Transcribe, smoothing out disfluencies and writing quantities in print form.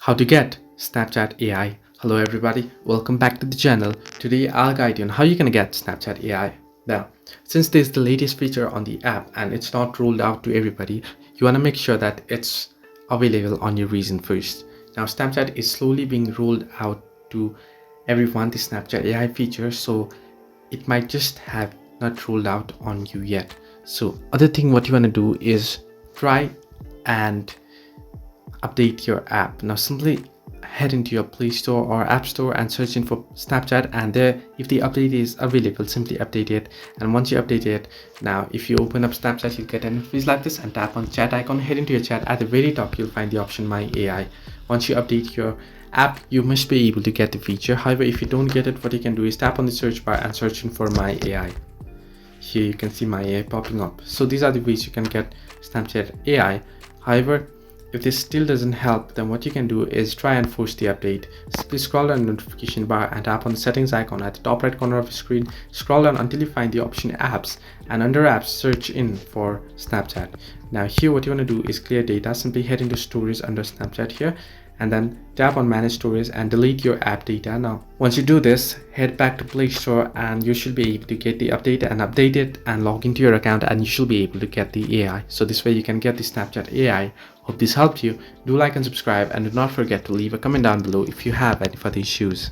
How to get Snapchat AI. Hello everybody, welcome back to the channel. Today I'll guide you on how you can get Snapchat AI. Now, since this is the latest feature on the app and it's not rolled out to everybody, you want to make sure that it's available on your region first. Now, Snapchat is slowly being rolled out to everyone, the Snapchat AI feature, so it might just have not rolled out on you yet. So other thing what you want to do is try and update your app. Now simply head into your Play Store or App Store and search in for Snapchat, and there, if the update is available, simply update it. And once you update it, now if you open up Snapchat, you'll get an interface like this and tap on chat icon. Head into your chat. At the very top you'll find the option My AI. Once you update your app, you must be able to get the feature. However, if you don't get it, what you can do is tap on the search bar and search in for My AI. Here you can see My AI popping up. So these are the ways you can get Snapchat AI. However, if this still doesn't help, then what you can do is try and force the update. Simply scroll down the notification bar and tap on the settings icon at the top right corner of the screen. Scroll down until you find the option apps, and under apps search in for Snapchat. Now here what you want to do is clear data. Simply head into stories under Snapchat here, and then tap on manage stories and delete your app data. Now once you do this, head back to Play Store and you should be able to get the update and update it and log into your account, and you should be able to get the AI. So this way you can get the Snapchat AI. Hope this helped you. Do like and subscribe, and do not forget to leave a comment down below if you have any further issues.